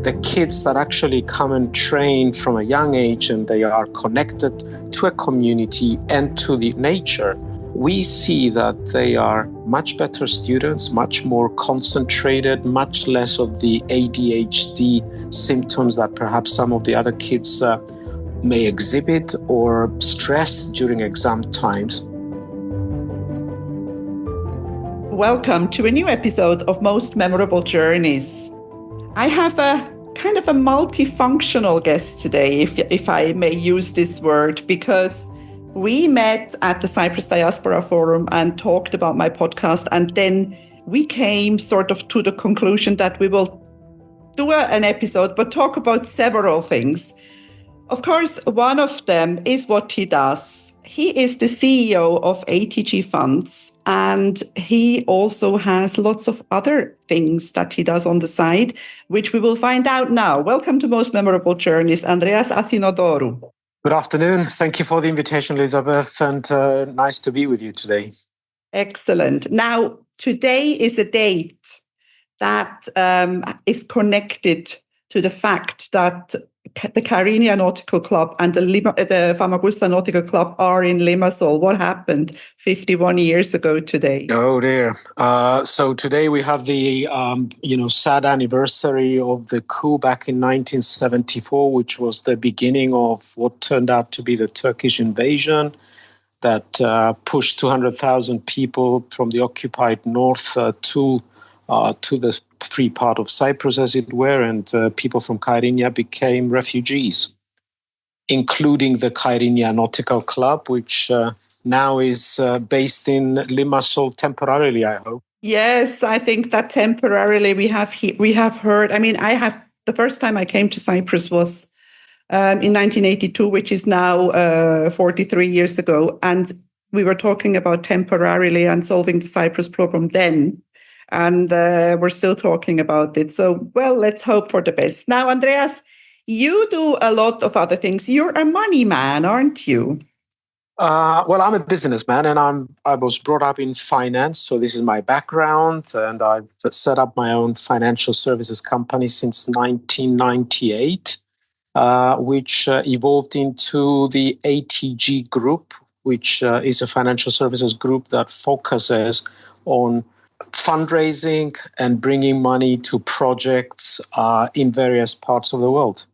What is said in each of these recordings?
the kids that actually come and train from a young age and they are connected to a community and to the nature, we see that they are much better students, much more concentrated, much less of the ADHD symptoms that perhaps some of the other kids may exhibit, or stress during exam times. Welcome to a new episode of Most Memorable Journeys. I have a kind of a multifunctional guest today, if I may use this word, because we met at the Cyprus Diaspora Forum and talked about my podcast, and then we came sort of to the conclusion that we will do an episode, but talk about several things. Of course, one of them is what he does. He is the CEO of ATG Funds, and he also has lots of other things that he does on the side, which we will find out now. Welcome to Most Memorable Journeys, Andreas Athinodorou. Good afternoon. Thank you for the invitation, Elizabeth, and nice to be with you today. Excellent. Now, today is a date that is connected to the fact that the Kyrenia Nautical Club and the Famagusta Nautical Club are in Limassol. What happened 51 years ago today? Oh dear. So today we have the sad anniversary of the coup back in 1974, which was the beginning of what turned out to be the Turkish invasion that pushed 200,000 people from the occupied north to the free part of Cyprus, as it were, and people from Kyrenia became refugees, including the Kyrenia Nautical Club, which now is based in Limassol temporarily, I hope. Yes, I think that temporarily we have heard. I mean, the first time I came to Cyprus was in 1982, which is now 43 years ago, and we were talking about temporarily and solving the Cyprus problem then. And we're still talking about it. So, well, let's hope for the best. Now, Andreas, you do a lot of other things. You're a money man, aren't you? Well, I'm a businessman, and I was brought up in finance. So this is my background, and I've set up my own financial services company since 1998, which evolved into the ATG Group, which is a financial services group that focuses on fundraising and bringing money to projects in various parts of the world.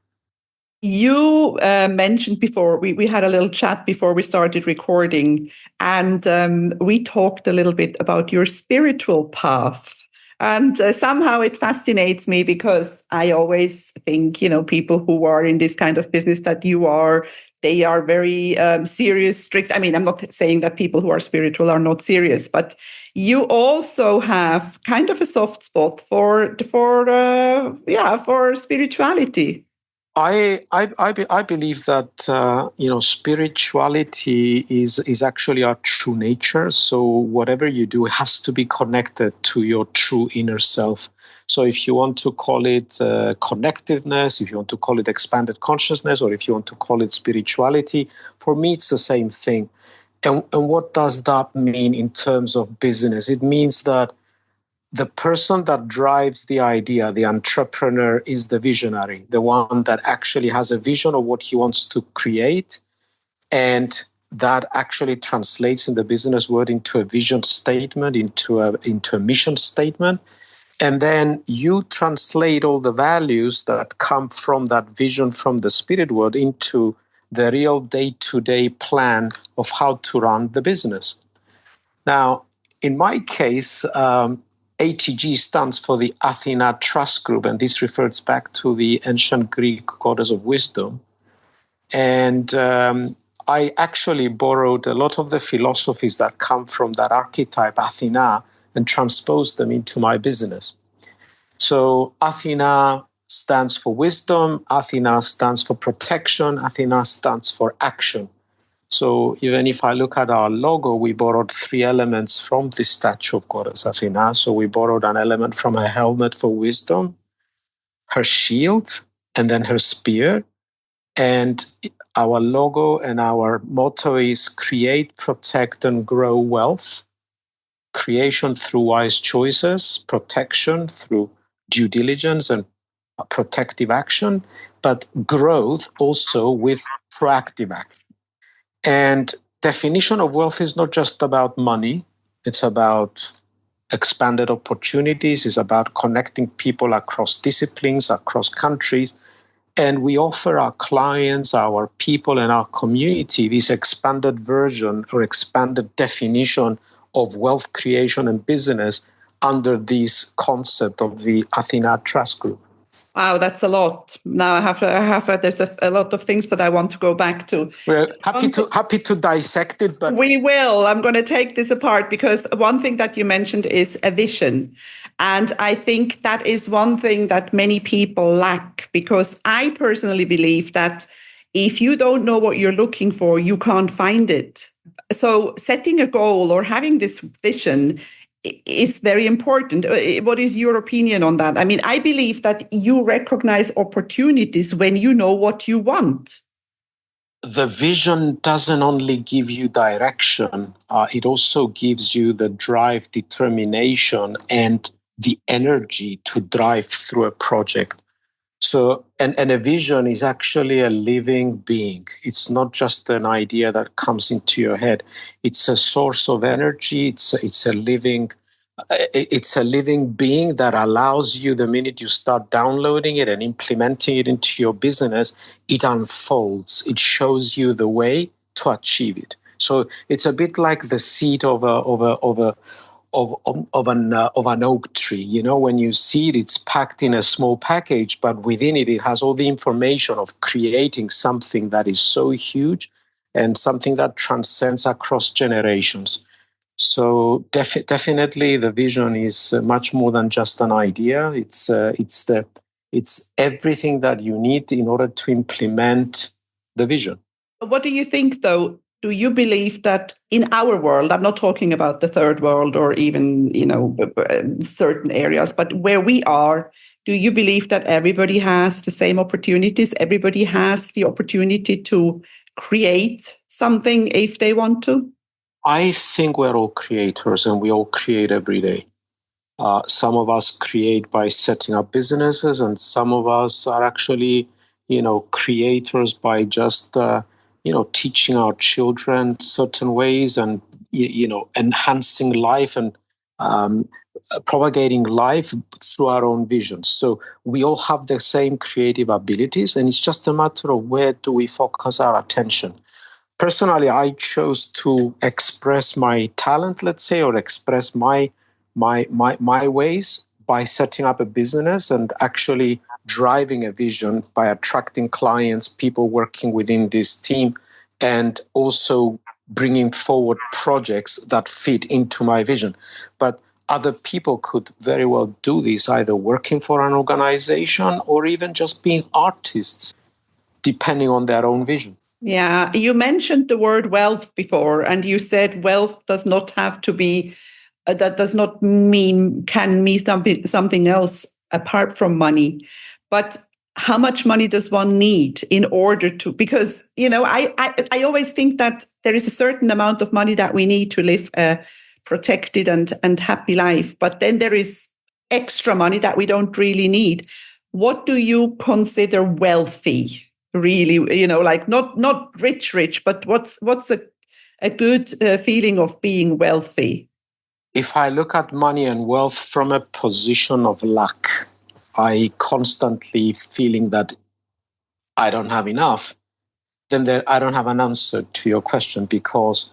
You mentioned before, we had a little chat before we started recording, and we talked a little bit about your spiritual path. And somehow it fascinates me because I always think, people who are in this kind of business that you are, they are very serious, strict. I mean, I'm not saying that people who are spiritual are not serious, but you also have kind of a soft spot for spirituality. I believe that spirituality is actually our true nature. So whatever you do has to be connected to your true inner self. So if you want to call it connectiveness, if you want to call it expanded consciousness, or if you want to call it spirituality, for me it's the same thing. And what does that mean in terms of business? It means that the person that drives the idea, the entrepreneur, is the visionary, the one that actually has a vision of what he wants to create. And that actually translates in the business world into a vision statement, into a mission statement. And then you translate all the values that come from that vision from the spirit world into the real day-to-day plan of how to run the business. Now, in my case, ATG stands for the Athena Trust Group, and this refers back to the ancient Greek goddess of wisdom. And I actually borrowed a lot of the philosophies that come from that archetype, Athena, and transposed them into my business. So Athena stands for wisdom, Athena stands for protection, Athena stands for action. So even if I look at our logo, we borrowed 3 elements from the statue of goddess Athena. So we borrowed an element from her helmet for wisdom, her shield, and then her spear. And our logo and our motto is create, protect, and grow wealth. Creation through wise choices, protection through due diligence and protective action, but growth also with proactive action. And definition of wealth is not just about money. It's about expanded opportunities. It's about connecting people across disciplines, across countries. And we offer our clients, our people, and our community this expanded version or expanded definition of wealth creation and business under this concept of the Athena Trust Group. Wow, that's a lot. Now there's a lot of things that I want to go back to. We're happy to dissect it, but we will. I'm going to take this apart because one thing that you mentioned is a vision. And I think that is one thing that many people lack, because I personally believe that if you don't know what you're looking for, you can't find it. So setting a goal or having this vision is very important. What is your opinion on that? I mean, I believe that you recognize opportunities when you know what you want. The vision doesn't only give you direction, it also gives you the drive, determination, and the energy to drive through a project. So, and a vision is actually a living being. It's not just an idea that comes into your head. It's a source of energy. It's a living being that allows you, the minute you start downloading it and implementing it into your business, it unfolds. It shows you the way to achieve it. So it's a bit like the seed of an oak tree. You know, when you see it, it's packed in a small package, but within it, it has all the information of creating something that is so huge and something that transcends across generations. So definitely, the vision is much more than just an idea. It's everything that you need in order to implement the vision. What do you think, though? Do you believe that in our world, I'm not talking about the third world or even, certain areas, but where we are, do you believe that everybody has the same opportunities? Everybody has the opportunity to create something if they want to? I think we're all creators and we all create every day. Some of us create by setting up businesses, and some of us are actually, creators by just, teaching our children certain ways and, enhancing life and propagating life through our own visions. So we all have the same creative abilities, and it's just a matter of where do we focus our attention. Personally, I chose to express my talent, let's say, or express my ways by setting up a business and actually driving a vision by attracting clients, people working within this team, and also bringing forward projects that fit into my vision. But other people could very well do this, either working for an organization or even just being artists, depending on their own vision. Yeah, you mentioned the word wealth before, and you said wealth does not have to be, that does not can mean something else apart from money. But how much money does one need in order to, because, I always think that there is a certain amount of money that we need to live a protected and happy life. But then there is extra money that we don't really need. What do you consider wealthy? Really, like not rich, but what's a good feeling of being wealthy? If I look at money and wealth from a position of lack, I constantly feeling that I don't have enough, then I don't have an answer to your question, because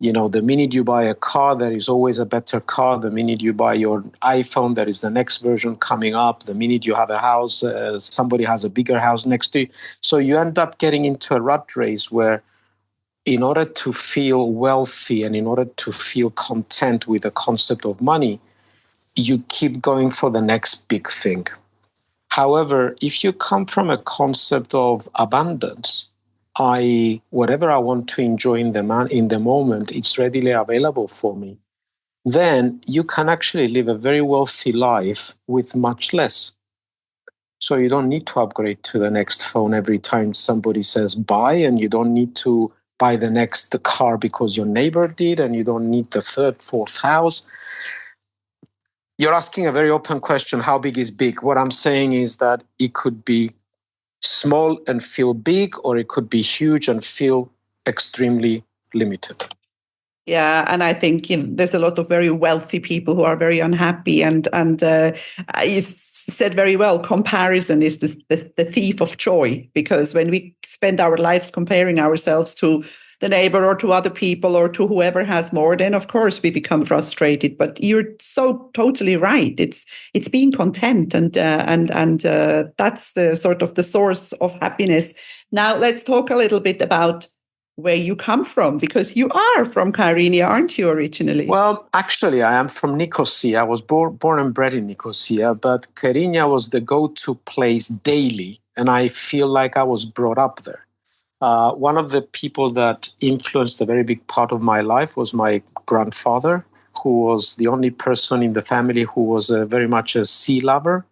the minute you buy a car, there is always a better car. The minute you buy your iPhone, there is the next version coming up. The minute you have a house, somebody has a bigger house next to you. So you end up getting into a rat race where, in order to feel wealthy and in order to feel content with the concept of money, you keep going for the next big thing. However, if you come from a concept of abundance, whatever I want to enjoy in the moment, it's readily available for me, then you can actually live a very wealthy life with much less. So you don't need to upgrade to the next phone every time somebody says buy, and you don't need to buy the next car because your neighbor did, and you don't need the third, fourth house. You're asking a very open question. How big is big? What I'm saying is that it could be small and feel big, or it could be huge and feel extremely limited. Yeah, and I think there's a lot of very wealthy people who are very unhappy, and you said very well. Comparison is the thief of joy, because when we spend our lives comparing ourselves to the neighbor or to other people or to whoever has more, then of course we become frustrated. But you're so totally right. It's being content, and that's the sort of the source of happiness. Now let's talk a little bit about where you come from, because you are from Kyrenia, aren't you, originally? Well, actually, I am from Nicosia. I was born and bred in Nicosia, but Kyrenia was the go-to place daily, and I feel like I was brought up there. One of the people that influenced a very big part of my life was my grandfather, who was the only person in the family who was very much a sea lover.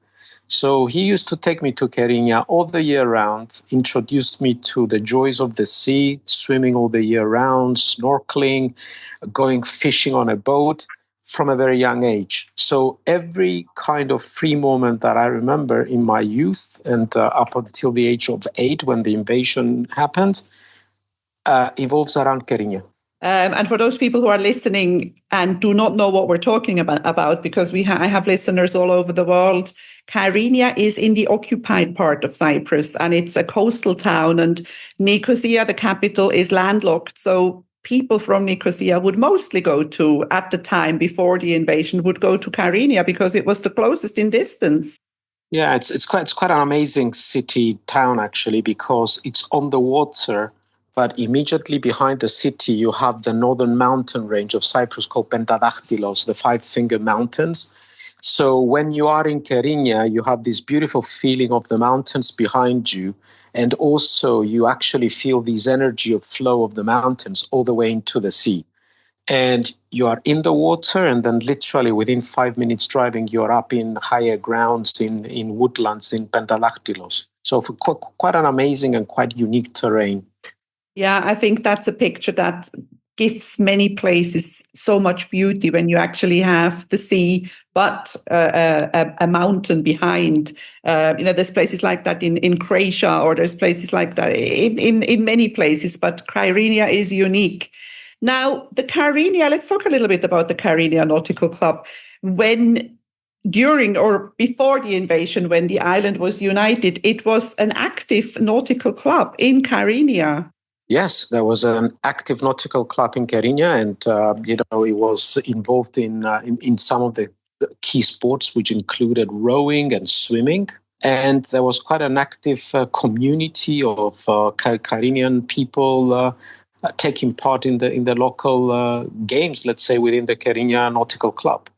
So he used to take me to Kyrenia all the year round, introduced me to the joys of the sea, swimming all the year round, snorkeling, going fishing on a boat from a very young age. So every kind of free moment that I remember in my youth and up until the age of 8 when the invasion happened, evolves around Kyrenia. And for those people who are listening and do not know what we're talking about, because I have listeners all over the world, Kyrenia is in the occupied part of Cyprus, and it's a coastal town, and Nicosia, the capital, is landlocked. So people from Nicosia would mostly go to, at the time before the invasion, would go to Kyrenia because it was the closest in distance. Yeah, it's quite an amazing city town actually, because it's on the water. But immediately behind the city, you have the northern mountain range of Cyprus called Pentadactylos, the Five-Finger Mountains. So when you are in Kyrenia, you have this beautiful feeling of the mountains behind you. And also you actually feel this energy of flow of the mountains all the way into the sea. And you are in the water, and then literally within 5 minutes driving, you're up in higher grounds, in woodlands, in Pentadactylos. So for quite an amazing and quite unique terrain. Yeah, I think that's a picture that gives many places so much beauty when you actually have the sea, but a mountain behind. There's places like that in Croatia, or there's places like that in many places, but Kyrenia is unique. Now, the Kyrenia, let's talk a little bit about the Kyrenia Nautical Club. During or before the invasion, when the island was united, it was an active nautical club in Kyrenia. Yes, there was an active nautical club in Kyrenia, and it was involved in some of the key sports, which included rowing and swimming. And there was quite an active community of Kyrenian people taking part in the local games, let's say, within the Kyrenia Nautical Club.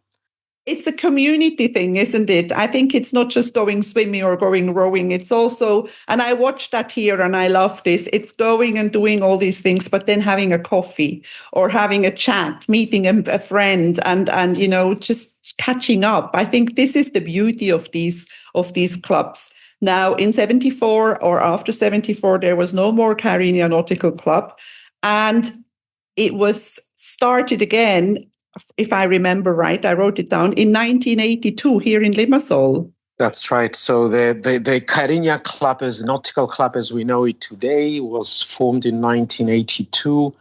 It's a community thing, isn't it? I think it's not just going swimming or going rowing. It's also, and I watch that here and I love this. It's going and doing all these things, but then having a coffee or having a chat, meeting a friend, and just catching up. I think this is the beauty of these clubs. Now, in 74 or after 74, there was no more Kyrenia Nautical Club, and it was started again, if I remember right. I wrote it down in 1982 here in Limassol. That's right. So the Kyrenia Club, as nautical club as we know it today, was formed in 1982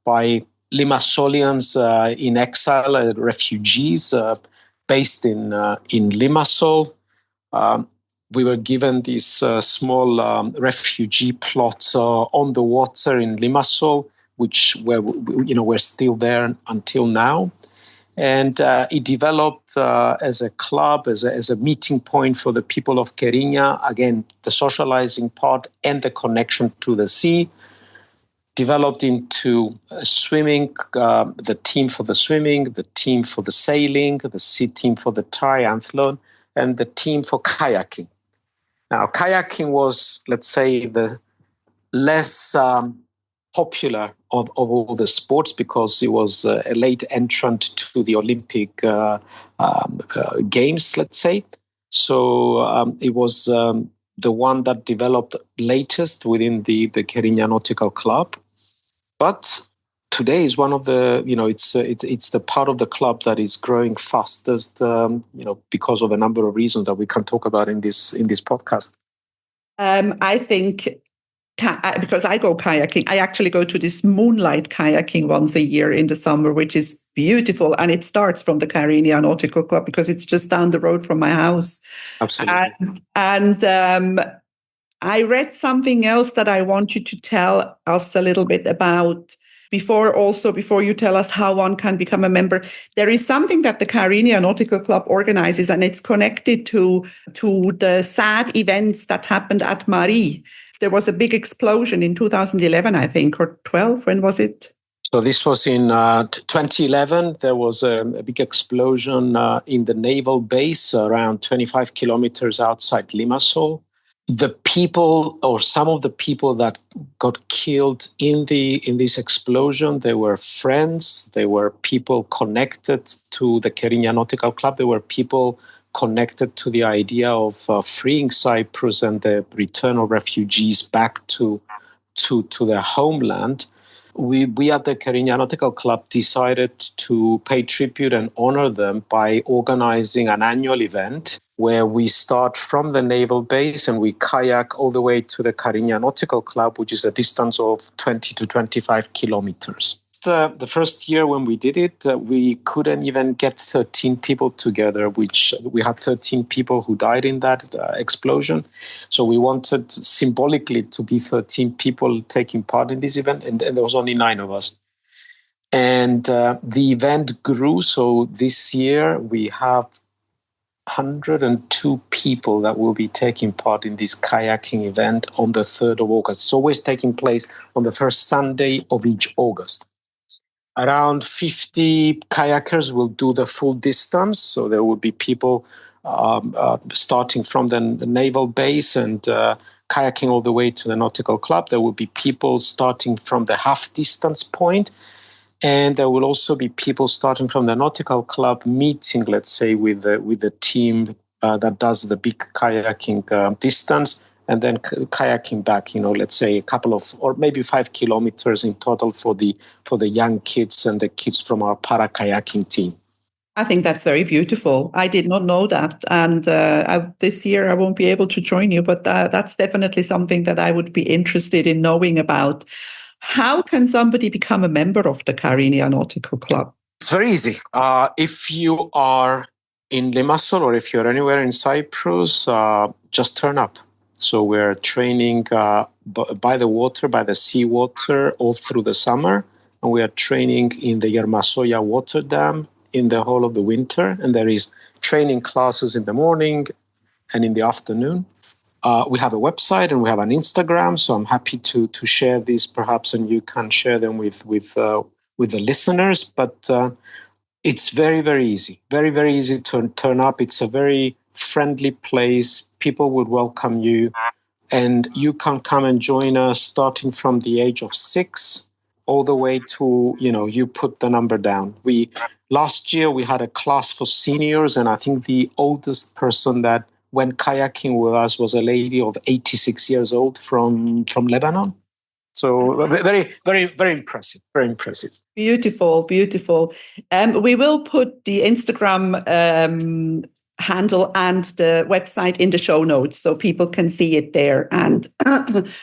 by Limassolians in exile, refugees based in Limassol. We were given these small refugee plots on the water in Limassol, which we're still there until now. And it developed as a club, as a meeting point for the people of Kyrenia. Again, the socializing part and the connection to the sea. Developed into swimming, the team for the swimming, the team for the sailing, the sea team for the triathlon, and the team for kayaking. Now, kayaking was, let's say, the less popular of all the sports, because it was a late entrant to the Olympic Games, let's say. So it was the one that developed latest within the Kyrenia Nautical Club. But today is one of the, it's the part of the club that is growing fastest, because of a number of reasons that we can talk about in this podcast. I think because I go kayaking, I actually go to this moonlight kayaking once a year in the summer, which is beautiful. And it starts from the Kyrenia Nautical Club because it's just down the road from my house. Absolutely. And I read something else that I want you to tell us a little bit about before you tell us how one can become a member. There is something that the Kyrenia Nautical Club organizes, and it's connected to the sad events that happened at Mari. There was a big explosion in 2011, I think, or 12. When was it? So this was in 2011. There was a big explosion in the naval base around 25 kilometers outside Limassol. The people, or some of the people that got killed in this explosion, they were friends. They were people connected to the Kyrenia Nautical Club. They were people connected to the idea of freeing Cyprus and the return of refugees back to their homeland. We at the Kyrenia Nautical Club decided to pay tribute and honor them by organizing an annual event where we start from the naval base and we kayak all the way to the Kyrenia Nautical Club, which is a distance of 20 to 25 kilometers. The first year when we did it, we couldn't even get 13 people together, which we had 13 people who died in that explosion. So we wanted symbolically to be 13 people taking part in this event, and there was only 9 of us. And the event grew. So this year we have 102 people that will be taking part in this kayaking event on the 3rd of August. It's always taking place on the first Sunday of each August. Around 50 kayakers will do the full distance. So there will be people starting from the naval base and kayaking all the way to the nautical club. There will be people starting from the half distance point. And there will also be people starting from the nautical club meeting, let's say, with the team that does the big kayaking distance, and then kayaking back, let's say a couple of, or maybe 5 kilometers in total for the young kids and the kids from our para kayaking team. I think that's very beautiful. I did not know that. And this year I won't be able to join you, but that's definitely something that I would be interested in knowing about. How can somebody become a member of the Kyrenia Nautical Club? It's very easy. If you are in Limassol or if you're anywhere in Cyprus, just turn up. So we're training by the water, by the seawater, all through the summer. And we are training in the Yermasoya water dam in the whole of the winter. And there is training classes in the morning and in the afternoon. We have a website and we have an Instagram. So I'm happy to share these perhaps, and you can share them with the listeners. But it's very, very easy. Very, very easy to turn up. It's a very friendly place. People would welcome you. And you can come and join us starting from the age of 6 all the way to, you put the number down. Last year we had a class for seniors, and I think the oldest person that went kayaking with us was a lady of 86 years old from Lebanon. So very, very, very impressive. Very impressive. Beautiful, beautiful. We will put the Instagram handle and the website in the show notes so people can see it there and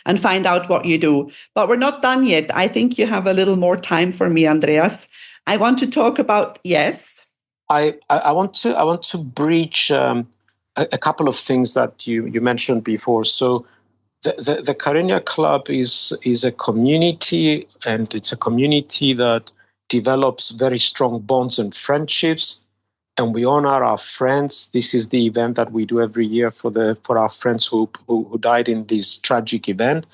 and find out what you do. But we're not done yet. I think you have a little more time for me, Andreas. I want to talk about, yes. I want to breach a couple of things that you mentioned before. So the Kyrenia Club is a community, and it's a community that develops very strong bonds and friendships, and we honor our friends. This is the event that we do every year for our friends who died in this tragic event.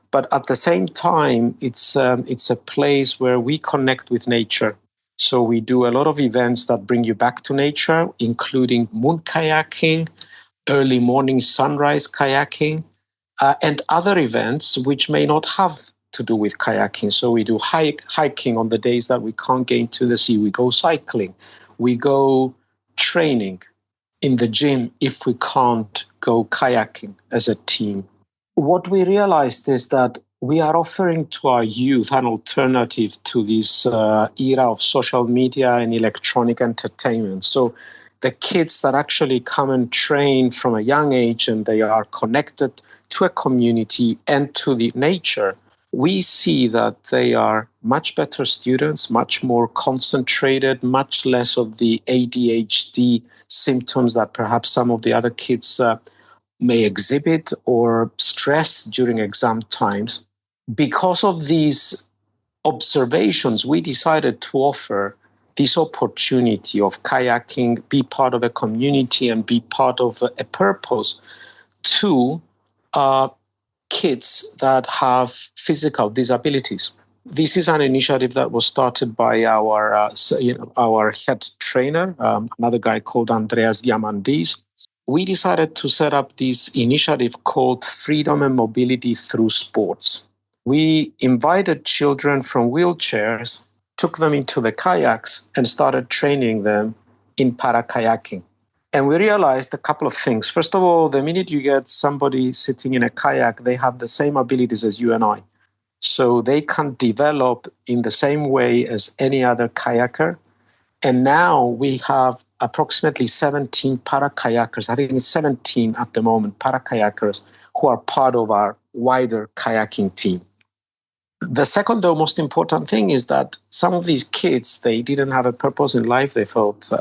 But at the same time, it's a place where we connect with nature. So we do a lot of events that bring you back to nature, including moon kayaking, early morning sunrise kayaking, and other events which may not have to do with kayaking. So we do hiking on the days that we can't get into the sea. We go cycling. We go training in the gym if we can't go kayaking as a team. What we realized is that we are offering to our youth an alternative to this era of social media and electronic entertainment. So the kids that actually come and train from a young age and they are connected to a community and to the nature, we see that they are much better students, much more concentrated, much less of the ADHD symptoms that perhaps some of the other kids may exhibit, or stress during exam times. Because of these observations, we decided to offer this opportunity of kayaking, be part of a community and be part of a purpose to uh, kids that have physical disabilities. This is an initiative that was started by our head trainer, another guy called Andreas Diamandis. We decided to set up this initiative called Freedom and Mobility Through Sports. We invited children from wheelchairs, took them into the kayaks, and started training them in para kayaking. And we realized a couple of things. First of all, the minute you get somebody sitting in a kayak, they have the same abilities as you and I. So they can develop in the same way as any other kayaker. And now we have approximately 17 para kayakers. I think it's 17 at the moment, para kayakers who are part of our wider kayaking team. The second, though, most important thing is that some of these kids, they didn't have a purpose in life. They felt,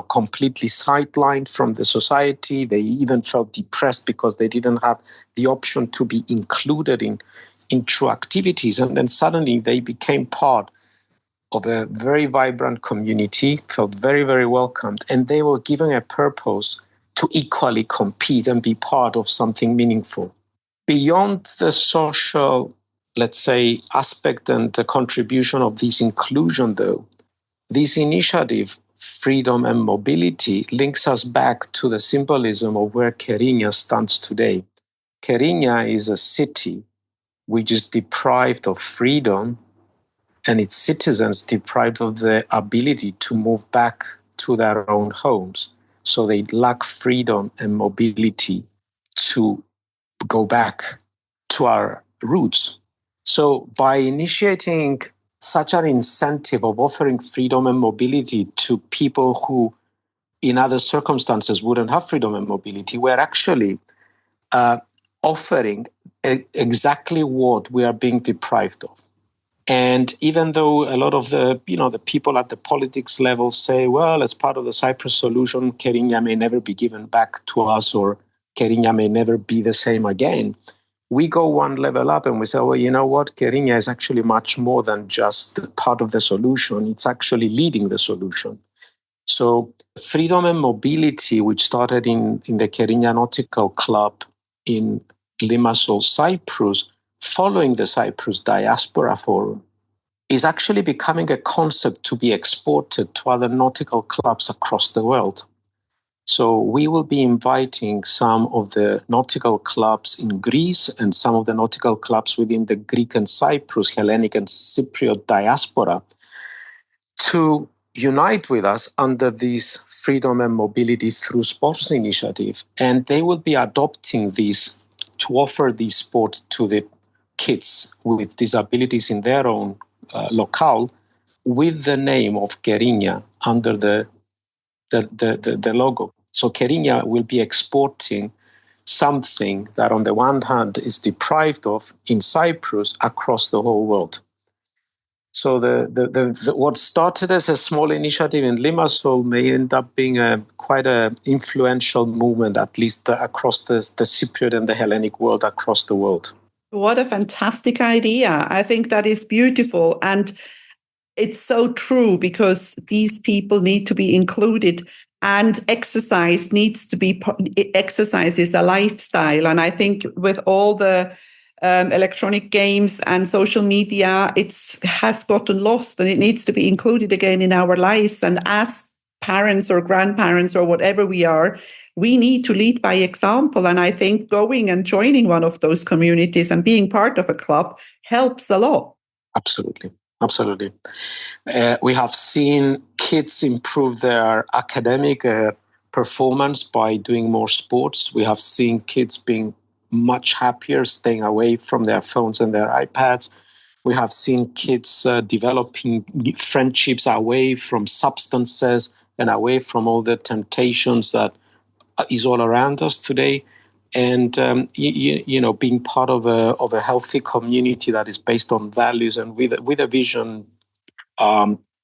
completely sidelined from the society. They even felt depressed because they didn't have the option to be included in true activities. And then suddenly they became part of a very vibrant community, felt very, very welcomed, and they were given a purpose to equally compete and be part of something meaningful. Beyond the social, let's say, aspect and the contribution of this inclusion, though, this initiative, freedom and mobility, links us back to the symbolism of where Kyrenia stands today. Kyrenia is a city which is deprived of freedom and its citizens deprived of the ability to move back to their own homes. So they lack freedom and mobility to go back to our roots. So by initiating such an incentive of offering freedom and mobility to people who in other circumstances wouldn't have freedom and mobility, we're actually uh, offering exactly what we are being deprived of. And even though a lot of the people at the politics level say, well, as part of the Cyprus solution, Kyrenia may never be given back to us, or Kyrenia may never be the same again, we go one level up and we say, well, you know what? Kyrenia is actually much more than just part of the solution. It's actually leading the solution. So freedom and mobility, which started in the Kyrenia Nautical Club in Limassol, Cyprus, following the Cyprus Diaspora Forum, is actually becoming a concept to be exported to other nautical clubs across the world. So we will be inviting some of the nautical clubs in Greece and some of the nautical clubs within the Greek and Cyprus, Hellenic and Cypriot diaspora to unite with us under this freedom and mobility through sports initiative. And they will be adopting this to offer this sport to the kids with disabilities in their own locale with the name of Kyrenia under the logo. So Kyrenia will be exporting something that on the one hand is deprived of in Cyprus across the whole world. So what started as a small initiative in Limassol may end up being quite an influential movement, at least across the Cypriot and the Hellenic world, across the world. What a fantastic idea. I think that is beautiful. And it's so true, because these people need to be included, and exercise needs to be, exercise is a lifestyle. And I think with all the electronic games and social media, it has gotten lost, and it needs to be included again in our lives. And as parents or grandparents or whatever we are, we need to lead by example. And I think going and joining one of those communities and being part of a club helps a lot. Absolutely. Absolutely. We have seen kids improve their academic performance by doing more sports. We have seen kids being much happier staying away from their phones and their iPads. We have seen kids developing friendships away from substances and away from all the temptations that is all around us today. And being part of a healthy community that is based on values and with a vision,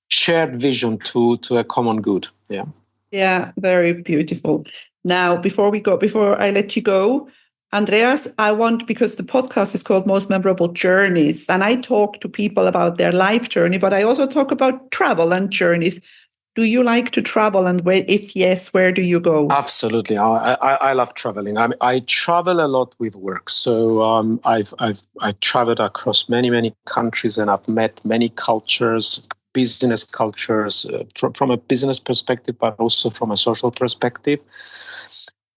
shared vision to a common good. Yeah. Yeah, very beautiful. Now, before I let you go, Andreas, because the podcast is called Most Memorable Journeys, and I talk to people about their life journey, but I also talk about travel and journeys. Do you like to travel? And if yes, where do you go? Absolutely. I love traveling. I travel a lot with work. So I've traveled across many countries, and I've met many cultures, business cultures, from a business perspective, but also from a social perspective.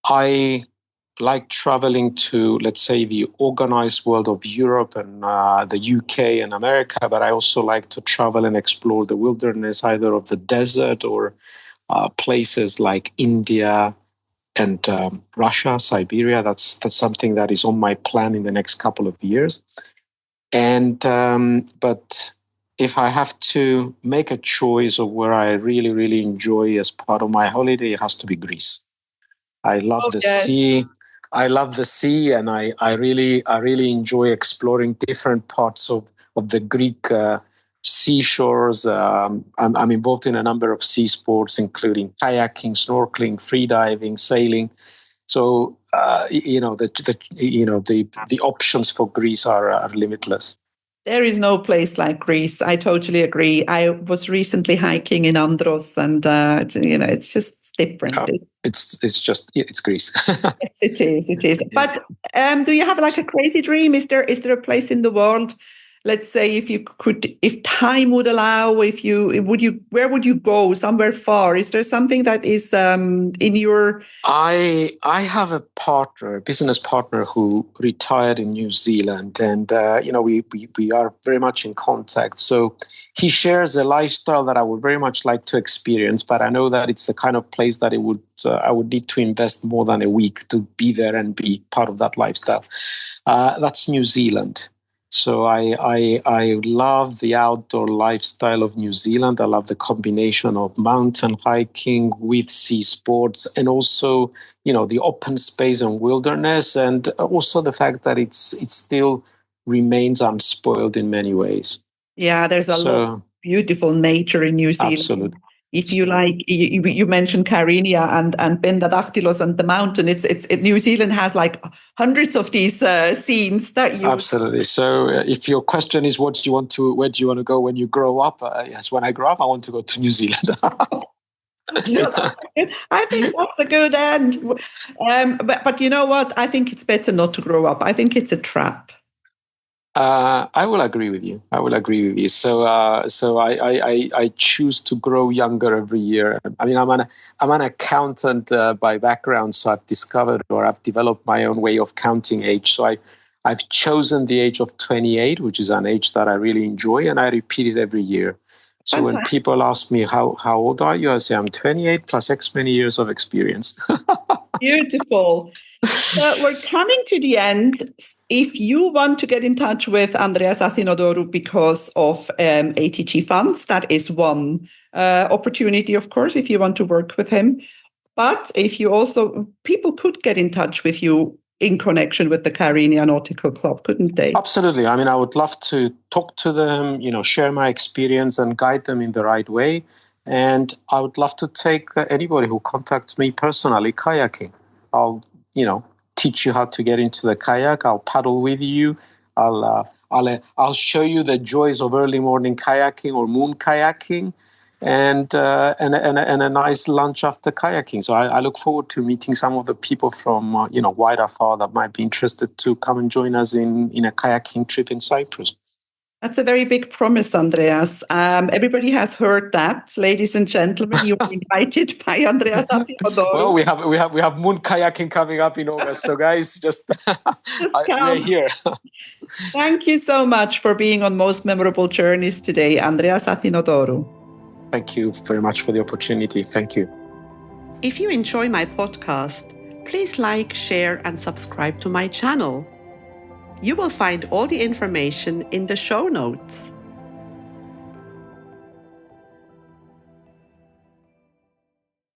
I like traveling to, let's say, the organized world of Europe and the UK and America, but I also like to travel and explore the wilderness, either of the desert or places like India and Russia, Siberia. That's something that is on my plan in the next couple of years. And but if I have to make a choice of where I really enjoy as part of my holiday, it has to be Greece. I love the sea. I love the sea, and I really enjoy exploring different parts of the Greek seashores. I'm involved in a number of sea sports, including kayaking, snorkeling, freediving, sailing. So the options for Greece are limitless. There is no place like Greece. I totally agree. I was recently hiking in Andros, and it's just different. It's Greece. Yes, it is. It is. Yeah. But do you have like a crazy dream? Is there a place in the world? Let's say if time would allow, where would you go? Somewhere far? Is there something that is in your? I have a business partner who retired in New Zealand, and we are very much in contact. So he shares a lifestyle that I would very much like to experience, but I know that it's the kind of place that I would need to invest more than a week to be there and be part of that lifestyle. That's New Zealand. So I love the outdoor lifestyle of New Zealand. I love the combination of mountain hiking with sea sports, and also the open space and wilderness, and also the fact that it still remains unspoiled in many ways. Yeah, there's a lot of beautiful nature in New Zealand. Absolutely. If you like, you mentioned Kyrenia and Bendadaktylos and the mountain. New Zealand has like hundreds of these scenes that you absolutely. So if your question is where do you want to go when you grow up? Yes, when I grow up, I want to go to New Zealand. I think that's a good end. But you know what? I think it's better not to grow up. I think it's a trap. I will agree with you. So I choose to grow younger every year. I mean, I'm an accountant by background, so I've developed my own way of counting age. So I've chosen the age of 28, which is an age that I really enjoy, and I repeat it every year. So fantastic. When people ask me how old are you, I say I'm 28 plus X many years of experience. Beautiful. We're coming to the end. If you want to get in touch with Andreas Athinodorou because of ATG funds, that is one opportunity, of course, if you want to work with him. But if you also, people could get in touch with you in connection with the Kyrenia Nautical Club, couldn't they? Absolutely. I mean, I would love to talk to them, share my experience and guide them in the right way. And I would love to take anybody who contacts me personally kayaking. I'll, teach you how to get into the kayak. I'll paddle with you. I'll show you the joys of early morning kayaking or moon kayaking, and a nice lunch after kayaking. So I look forward to meeting some of the people from wide afar that might be interested to come and join us in a kayaking trip in Cyprus. That's a very big promise, Andreas. Everybody has heard that, ladies and gentlemen. You are invited by Andreas Athinodorou. Well, we have moon kayaking coming up in August, so guys, we're here. Thank you so much for being on Most Memorable Journeys today, Andreas Athinodorou. Thank you very much for the opportunity. Thank you. If you enjoy my podcast, please like, share, and subscribe to my channel. You will find all the information in the show notes.